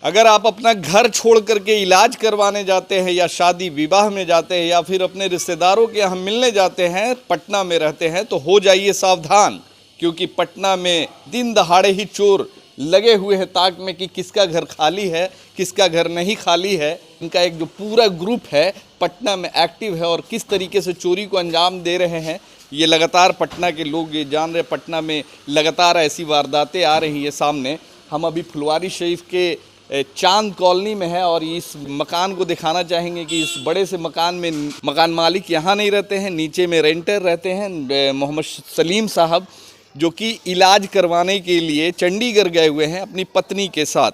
अगर आप अपना घर छोड़ करके इलाज करवाने जाते हैं या शादी विवाह में जाते हैं या फिर अपने रिश्तेदारों के यहाँ मिलने जाते हैं, पटना में रहते हैं, तो हो जाइए सावधान, क्योंकि पटना में दिन दहाड़े ही चोर लगे हुए हैं ताक में कि किसका घर खाली है, किसका घर नहीं खाली है। इनका एक जो पूरा ग्रुप है पटना में एक्टिव है और किस तरीके से चोरी को अंजाम दे रहे हैं, ये लगातार पटना के लोग ये जान रहे। पटना में लगातार ऐसी वारदातें आ रही है सामने। हम अभी फुलवारी शरीफ के चांद कॉलोनी में है और इस मकान को दिखाना चाहेंगे कि इस बड़े से मकान में मकान मालिक यहाँ नहीं रहते हैं, नीचे में रेंटर रहते हैं। मोहम्मद सलीम साहब जो कि इलाज करवाने के लिए चंडीगढ़ गए हुए हैं अपनी पत्नी के साथ,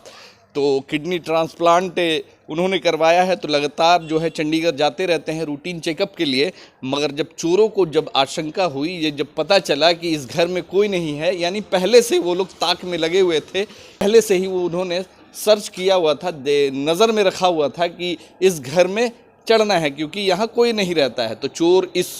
तो किडनी ट्रांसप्लांट उन्होंने करवाया है, तो लगातार जो है चंडीगढ़ जाते रहते हैं रूटीन चेकअप के लिए। मगर जब चोरों को जब आशंका हुई, ये जब पता चला कि इस घर में कोई नहीं है, यानी पहले से वो लोग ताक में लगे हुए थे, पहले से ही वो उन्होंने सर्च किया हुआ था, नज़र में रखा हुआ था कि इस घर में चढ़ना है क्योंकि यहाँ कोई नहीं रहता है। तो चोर इस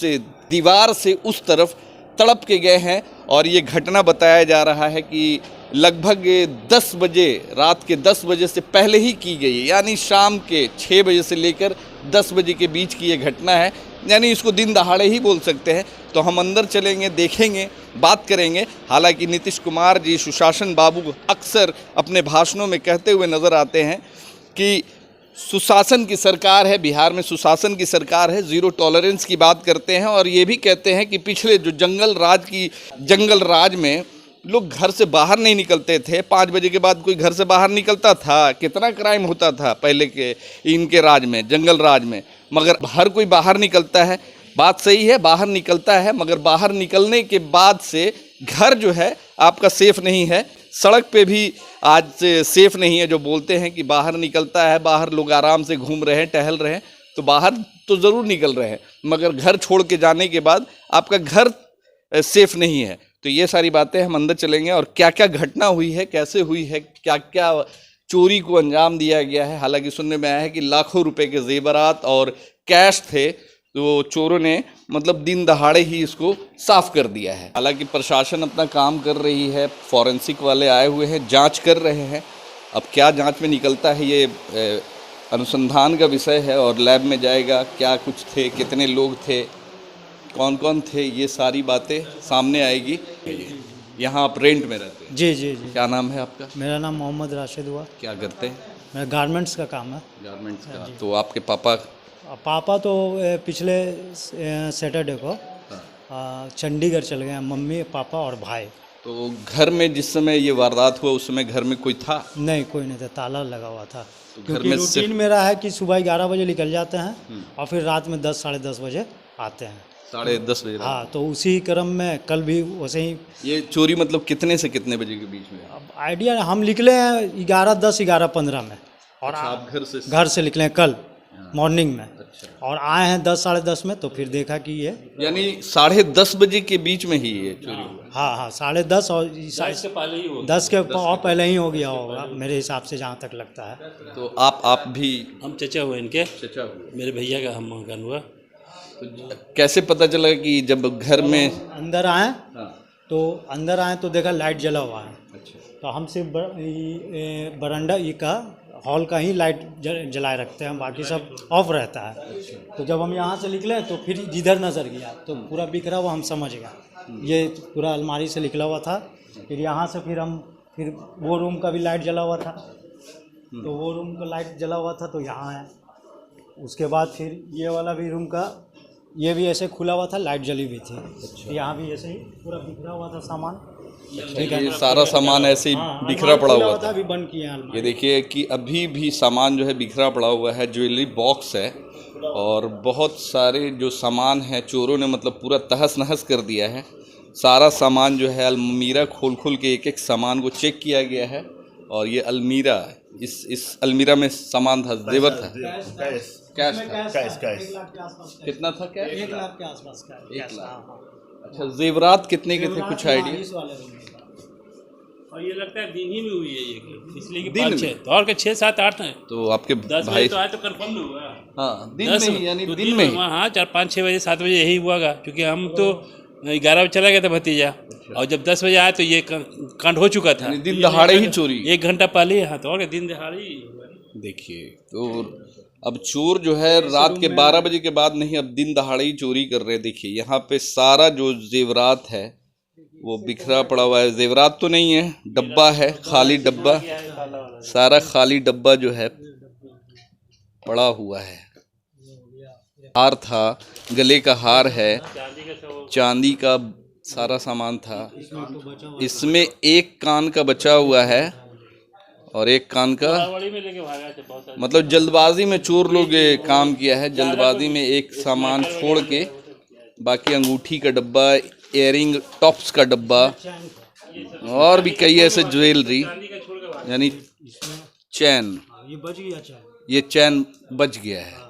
दीवार से उस तरफ तड़प के गए हैं और ये घटना बताया जा रहा है कि लगभग 10 बजे, रात के 10 बजे से पहले ही की गई है, यानी शाम के 6 बजे से लेकर 10 बजे के बीच की ये घटना है, यानी इसको दिन दहाड़े ही बोल सकते हैं। तो हम अंदर चलेंगे, देखेंगे, बात करेंगे। हालांकि नीतीश कुमार जी, सुशासन बाबू अक्सर अपने भाषणों में कहते हुए नज़र आते हैं कि सुशासन की सरकार है, बिहार में सुशासन की सरकार है, ज़ीरो टॉलरेंस की बात करते हैं। और ये भी कहते हैं कि पिछले जो जंगल राज में लोग घर से बाहर नहीं निकलते थे, 5 बजे के बाद कोई घर से बाहर निकलता था, कितना क्राइम होता था पहले के इनके राज में, जंगल राज में। मगर हर कोई बाहर निकलता है, बात सही है, बाहर निकलता है, मगर बाहर निकलने के बाद से घर जो है आपका सेफ़ नहीं है। सड़क पे भी आज सेफ़ नहीं है। जो बोलते हैं कि बाहर निकलता है, बाहर लोग आराम से घूम रहे हैं, टहल रहे हैं, तो बाहर तो ज़रूर निकल रहे हैं, मगर घर छोड़ के जाने के बाद आपका घर सेफ़ नहीं है। तो ये सारी बातें हम अंदर चलेंगे और क्या क्या घटना हुई है, कैसे हुई है, क्या क्या चोरी को अंजाम दिया गया है। हालांकि सुनने में आया है कि लाखों रुपए के जेवरात और कैश थे, तो चोरों ने मतलब दिन दहाड़े ही इसको साफ कर दिया है। हालांकि प्रशासन अपना काम कर रही है, फॉरेंसिक वाले आए हुए हैं, जांच कर रहे हैं। अब क्या जांच में निकलता है ये अनुसंधान का विषय है और लैब में जाएगा, क्या कुछ थे, कितने लोग थे, कौन कौन थे, ये सारी बातें सामने आएगी। यहाँ आप रेंट में रहते हैं? जी जी जी। क्या नाम है आपका? मेरा नाम मोहम्मद राशिद हुआ। क्या करते हैं? मेरा गारमेंट्स का काम है। गारमेंट्स का। तो आपके पापा तो पिछले सैटरडे को चंडीगढ़ चले गए, मम्मी पापा और भाई। तो घर में जिस समय ये वारदात हुआ उस समय घर में कोई था? नहीं, कोई नहीं था, ताला लगा हुआ था। तो घर क्योंकि में रूटीन मेरा है कि सुबह 11 बजे निकल जाते हैं और फिर रात में 10 साढ़े 10 बजे आते हैं। 10:30 बजे? हाँ, तो उसी क्रम में कल भी वैसे ही। ये चोरी मतलब कितने से कितने बजे के बीच में? अब आइडिया हम निकले हैं 11:10 11:15 में और अच्छा, आप घर से निकले कल मॉर्निंग में। अच्छा। और आए हैं 10 साढ़े 10 में, तो फिर देखा कि ये यानी 10:30 बजे के बीच में ही ये चोरी हुआ? हाँ 10:30 और 10 के पहले ही 10 के और पहले ही हो गया होगा मेरे हिसाब से, जहाँ तक लगता है। तो आप भी? हम चचा हुए इनके। चचा हुए? मेरे भैया का हम मकान हुआ। तो कैसे पता चला कि जब घर में अंदर आए? हाँ। तो अंदर आए तो देखा लाइट जला हुआ है। अच्छा। तो हम सिर्फ बरामदा का हॉल का ही लाइट जलाए रखते हैं, बाकी सब ऑफ रहता है। तो जब हम यहाँ से निकले तो फिर जिधर नज़र गया तो पूरा बिखरा हुआ, हम समझ गए ये पूरा अलमारी से निकला हुआ था। फिर यहाँ से फिर वो रूम का भी लाइट जला हुआ था, तो वो रूम का लाइट जला हुआ था तो यहाँ है। उसके बाद फिर ये वाला भी रूम का, ये भी ऐसे खुला हुआ था, लाइट जली हुई थी। अच्छा। यहाँ भी ऐसे ही पूरा बिखरा हुआ था सामान। ये सारा सामान ऐसे ही बिखरा पड़ा हुआ था। अभी बंद किया। ये देखिए कि अभी भी सामान जो है बिखरा पड़ा हुआ है। ज्वेलरी बॉक्स है और बहुत सारे जो सामान है चोरों ने मतलब पूरा तहस नहस कर दिया है। सारा सामान जो है अलमीरा खोल के एक एक सामान को चेक किया गया है। और ये अलमीरा, इस अलमीरा में सामान था, जेवर था, कैश कितना था? कैश 1 लाख के आसपास का। 1 लाख। अच्छा, जेवरात कितने के थे, कुछ आइडिया? और ये लगता है दिन ही में हुई है ये, इसलिए कि दिन 5-6 और के 6-7-8 हैं। तो आपके 10 भाई बजे तो आए तो कंफर्म नहीं हुआ। हाँ, दिन में ही, यानी तो दिन में ही। हाँ 4-5-6 बजे 7 बजे यही हुआ, क्योंकि हम तो 11 बजे चला गया था भतीजा, और जब 10 बजे आया तो ये कांड हो चुका था। यानी दिन दहाड़े ही चोरी। 1 घंटा पहले यहाँ तो, और क्या, दिन दहाड़े ही हुआ। देखिए, तो अब चोर जो है रात के 12 बजे के बाद नहीं, अब दिन दहाड़े ही चोरी कर रहे हैं। देखिए यहाँ पे सारा जो जेवरात है वो बिखरा पड़ा हुआ है। जेवरात तो नहीं है, डब्बा है, खाली डब्बा, सारा खाली डब्बा जो है पड़ा हुआ है। हार था, गले का हार है, चांदी का सारा सामान था। इसमें एक कान का बचा हुआ है और एक कान का, मतलब जल्दबाजी में चोर लोग ये काम किया है। जल्दबाजी में एक सामान छोड़ के बाकी अंगूठी का डब्बा, इयरिंग टॉप्स का डब्बा और भी कई ऐसे ज्वेलरी, यानी चैन, ये चैन बच गया है।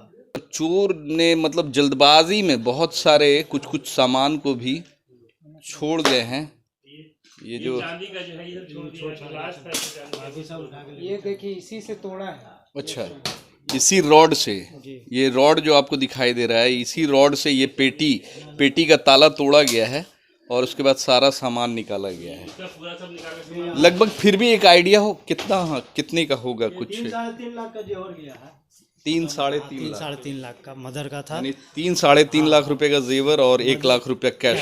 चोर ने मतलब जल्दबाजी में बहुत सारे कुछ कुछ सामान को भी छोड़ गए हैं। ये जो ये देखिए इसी से तोड़ा है। अच्छा, इसी रॉड से, ये रॉड जो आपको दिखाई दे रहा है, इसी रॉड से ये पेटी का ताला तोड़ा गया है और उसके बाद सारा सामान निकाला गया है। लगभग फिर भी एक आइडिया हो कितना, हाँ, कितने का होगा? कुछ 3-3.5 लाख का जेवर गया है। 3-3.5 लाख का मदर का था। यानी 3-3.5 लाख रुपए का जेवर और 1 लाख रुपया कैश।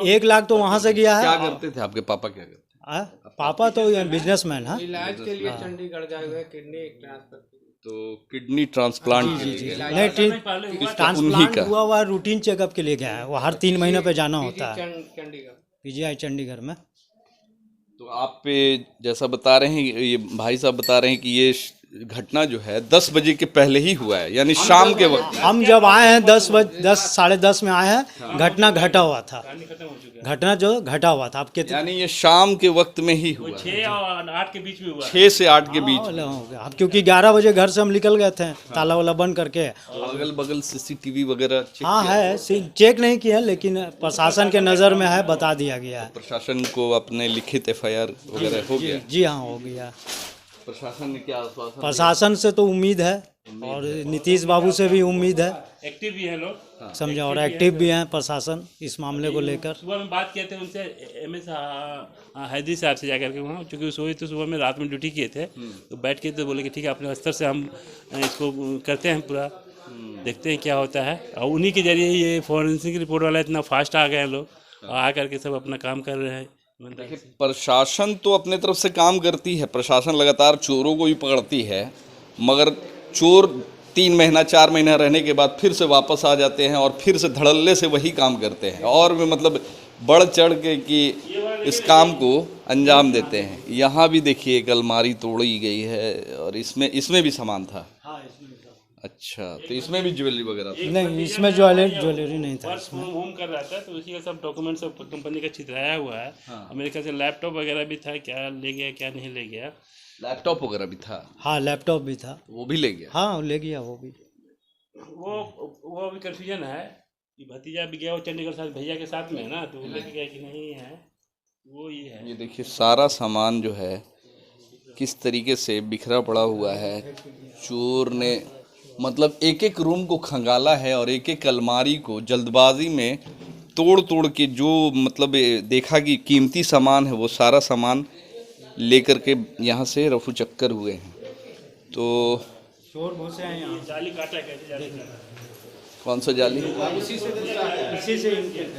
1 लाख तो वहाँ से गया है। क्या करते थे आपके पापा, क्या करते? पापा तो बिजनेसमैन है। इलाज के लिए चंडीगढ़ गए हुए, किडनी ट्रांसफर, तो किडनी ट्रांसप्लांट नहीं, ट्रांसप्लांट हुआ रूटीन चेकअप के लिए गया है। वो हर 3 महीने पे जाना होता है चंडीगढ़, पीजीआई चंडीगढ़ में। तो आप पे जैसा बता रहे हैं, ये भाई साहब बता रहे हैं कि ये घटना जो है 10 बजे के पहले ही हुआ है, यानी शाम के वक्त। हम जब आए हैं 10 साढ़े 10 में आए हैं, घटना घटा हुआ था। घटना जो घटा हुआ था आपके, यानी ये शाम के वक्त में ही हुआ, 6 और 8 के बीच में हुआ। 6 से 8 के बीच। अब क्योंकि 11 बजे घर से हम निकल गए थे, ताला वाला बंद करके। अगल बगल सीसीटीवी वगैरह चेक हाँ है, चेक नहीं किया, लेकिन प्रशासन के नज़र में है, बता दिया गया है। प्रशासन को अपने लिखित FIR वगैरह हो गया? जी हाँ, हो गया। प्रशासन ने क्या आश्वासन? प्रशासन से तो उम्मीद है और नीतीश बाबू से भी उम्मीद है, एक्टिव भी हैं लोग, समझा, और एक्टिव भी हैं प्रशासन इस मामले को लेकर। सुबह में बात किए थे उनसे, MS हैदरी साहब से जाकर के वहाँ, क्योंकि सोए तो सुबह में, रात में ड्यूटी किए थे, तो बैठ के तो बोले कि ठीक है, अपने स्तर से हम इसको करते हैं पूरा, देखते हैं क्या होता है। और उन्हीं के जरिए ये फॉरेंसिक रिपोर्ट वाला इतना फास्ट आ गए हैं लोग, और आ करके सब अपना काम कर रहे हैं। प्रशासन तो अपने तरफ से काम करती है, प्रशासन लगातार चोरों को भी पकड़ती है, मगर चोर 3 महीना 4 महीना रहने के बाद फिर से वापस आ जाते हैं और फिर से धड़ल्ले से वही काम करते हैं और भी मतलब बढ़ चढ़ के कि इस काम को अंजाम देते हैं। यहाँ भी देखिए एक अलमारी तोड़ी गई है और इसमें भी सामान था। अच्छा, तो इसमें भी ज्वेलरी वगैरह था? नहीं, इसमें ज्वेलरी नहीं था। इसमें होम कर रहा था, तो उसी का सब डॉक्यूमेंट सब कंपनी का छितराया हुआ है। अमेरिका से लैपटॉप वगैरह भी था, क्या ले गया क्या नहीं ले गया। लैपटॉप वगैरह भी था? हाँ, लैपटॉप भी था, वो भी ले गया? हाँ, ले गया वो भी। वो अभी कन्फ्यूजन है कि भतीजा भी गया वो चंडीगढ़ साथ भैया के साथ में है ना, तो वो लेके गया कि नहीं है, वो ये है। ये देखिए सारा सामान जो है किस तरीके से बिखरा पड़ा हुआ है। चोर ने मतलब एक एक रूम को खंगाला है और एक एक अलमारी को जल्दबाजी में तोड़ के जो मतलब देखा कि कीमती सामान है वो सारा सामान लेकर के यहाँ से रफू चक्कर हुए हैं। तो चोर घुसे हैं यहाँ। जाली काटा कैसे, जाली कौन सा जाली? इसी से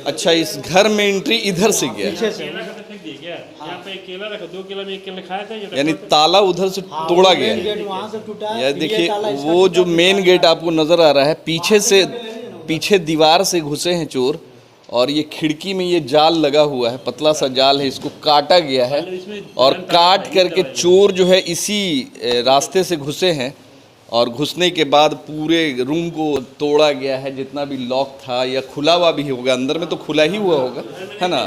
अच्छा, इस घर में एंट्री इधर से गया, केला का फेंक दिया क्या? यहाँ पे एक केला रखा, 2 केला में 1 केला खाया था, यानी ताला उधर से तोड़ा गया है। गेट वहाँ से टूटा है। यह देखिए वो जो मेन गेट आपको नजर आ रहा है, पीछे दीवार से घुसे हैं चोर और ये खिड़की में ये जाल लगा हुआ है, पतला सा जाल है, इसको काटा गया है और काट करके चोर जो है इसी रास्ते से घुसे हैं और घुसने के बाद पूरे रूम को तोड़ा गया है। जितना भी लॉक था या खुला हुआ भी होगा, अंदर में तो खुला ही हुआ होगा, है ना,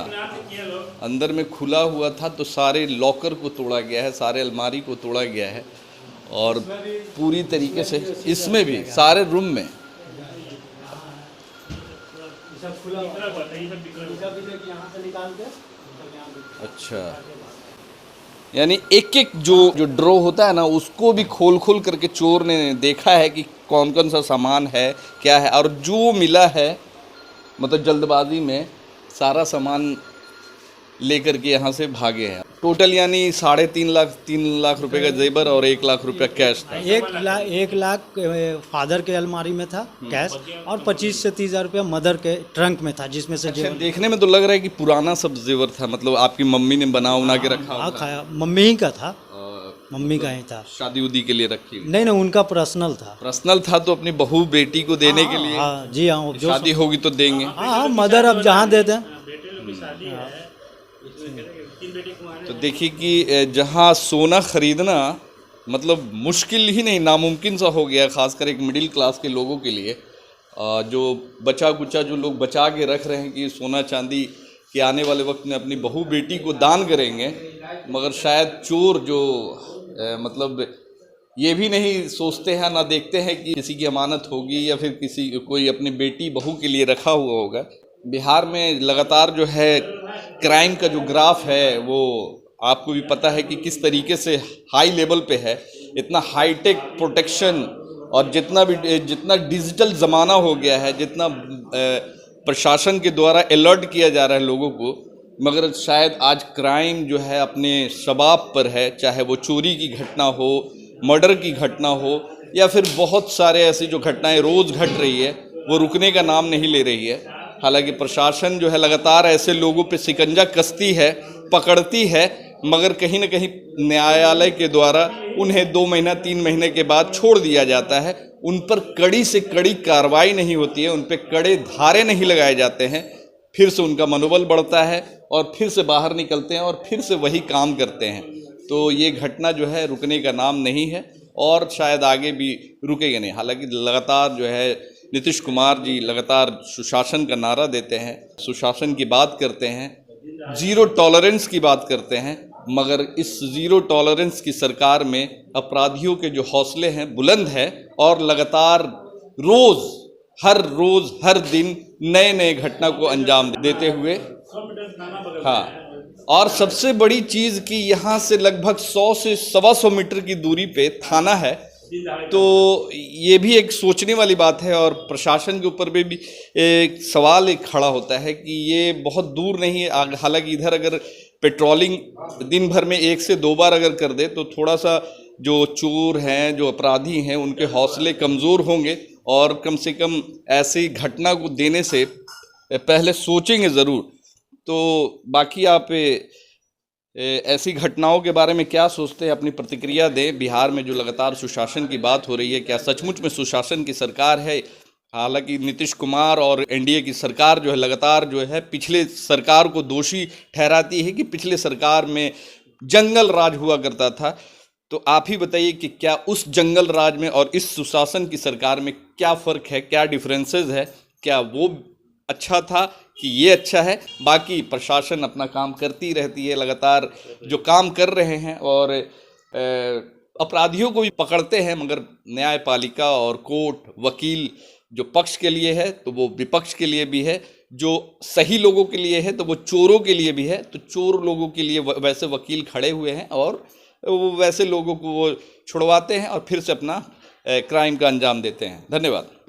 अंदर में खुला हुआ था, तो सारे लॉकर को तोड़ा गया है, सारे अलमारी को तोड़ा गया है और पूरी तरीके से इसमें भी सारे रूम में। अच्छा, यानी एक एक जो ड्रॉ होता है ना, उसको भी खोल करके चोर ने देखा है कि कौन कौन सा सामान है, क्या है, और जो मिला है मतलब जल्दबाजी में सारा सामान लेकर के यहाँ से भागे हैं। टोटल यानी 3.5 लाख रुपए का जेवर और 1 लाख रुपया कैश था। 1 लाख फादर के अलमारी में था कैश, और 25 से 30 हज़ार रुपया मदर के ट्रंक में था, जिसमें से अच्छा, देखने में तो लग रहा है कि पुराना सब जेवर था, मतलब आपकी मम्मी ने बना के रखा हाँ होगा। खाया, मम्मी ही का था, मम्मी का ही था। शादी उदी के लिए रखी हुई? नहीं, उनका पर्सनल था। पर्सनल था तो अपनी बहू बेटी को देने के लिए? हाँ जी हाँ, जो शादी होगी तो देंगे। हाँ मदर अब जहाँ देते हैं। तो देखिए कि जहाँ सोना खरीदना मतलब मुश्किल ही नहीं, नामुमकिन सा हो गया, खासकर एक मिडिल क्लास के लोगों के लिए, जो बचा कुचा जो लोग बचा के रख रहे हैं कि सोना चांदी के आने वाले वक्त में अपनी बहू बेटी को दान करेंगे, मगर शायद चोर जो मतलब ये भी नहीं सोचते हैं, ना देखते हैं कि किसी की अमानत होगी या फिर कोई अपनी बेटी बहू के लिए रखा हुआ होगा। बिहार में लगातार जो है क्राइम का जो ग्राफ है वो आपको भी पता है कि किस तरीके से हाई लेवल पे है। इतना हाईटेक प्रोटेक्शन और जितना डिजिटल ज़माना हो गया है, जितना प्रशासन के द्वारा अलर्ट किया जा रहा है लोगों को, मगर शायद आज क्राइम जो है अपने शबाब पर है, चाहे वो चोरी की घटना हो, मर्डर की घटना हो, या फिर बहुत सारे ऐसी जो घटनाएं रोज़ घट रही है वो रुकने का नाम नहीं ले रही है। हालांकि प्रशासन जो है लगातार ऐसे लोगों पे शिकंजा कसती है, पकड़ती है, मगर कहीं ना कहीं न्यायालय के द्वारा उन्हें 2 महीना 3 महीने के बाद छोड़ दिया जाता है। उन पर कड़ी से कड़ी कार्रवाई नहीं होती है, उन पर कड़े धारे नहीं लगाए जाते हैं। फिर से उनका मनोबल बढ़ता है और फिर से बाहर निकलते हैं और फिर से वही काम करते हैं। तो ये घटना जो है रुकने का नाम नहीं है और शायद आगे भी रुकेगा नहीं। हालांकि लगातार जो है नीतीश कुमार जी लगातार सुशासन का नारा देते हैं, सुशासन की बात करते हैं, ज़ीरो टॉलरेंस की बात करते हैं, मगर इस ज़ीरो टॉलरेंस की सरकार में अपराधियों के जो हौसले हैं बुलंद है और लगातार हर रोज़ हर दिन नए नए घटना को अंजाम देते हुए, हाँ, और सबसे बड़ी चीज़ कि यहाँ से लगभग 100 से 125 मीटर की दूरी पे थाना है। तो ये भी एक सोचने वाली बात है और प्रशासन के ऊपर भी एक सवाल खड़ा होता है कि ये बहुत दूर नहीं है। हालांकि इधर अगर पेट्रोलिंग दिन भर में 1 से 2 बार अगर कर दे तो थोड़ा सा जो चोर हैं, जो अपराधी हैं, उनके हौसले कमज़ोर होंगे और कम से कम ऐसी घटना को देने से पहले सोचेंगे ज़रूर। तो बाकी आप ऐसी घटनाओं के बारे में क्या सोचते हैं, अपनी प्रतिक्रिया दें। बिहार में जो लगातार सुशासन की बात हो रही है, क्या सचमुच में सुशासन की सरकार है? हालांकि नीतीश कुमार और एनडीए की सरकार जो है लगातार जो है पिछले सरकार को दोषी ठहराती है कि पिछले सरकार में जंगल राज हुआ करता था। तो आप ही बताइए कि क्या उस जंगल राज में और इस सुशासन की सरकार में क्या फ़र्क है, क्या डिफरेंसेस है? क्या वो अच्छा था कि ये अच्छा है? बाकी प्रशासन अपना काम करती रहती है, लगातार जो काम कर रहे हैं और अपराधियों को भी पकड़ते हैं, मगर न्यायपालिका और कोर्ट वकील जो पक्ष के लिए है तो वो विपक्ष के लिए भी है, जो सही लोगों के लिए है तो वो चोरों के लिए भी है। तो चोर लोगों के लिए वैसे वकील खड़े हुए हैं और वो वैसे लोगों को वो छुड़वाते हैं और फिर से अपना क्राइम का अंजाम देते हैं। धन्यवाद।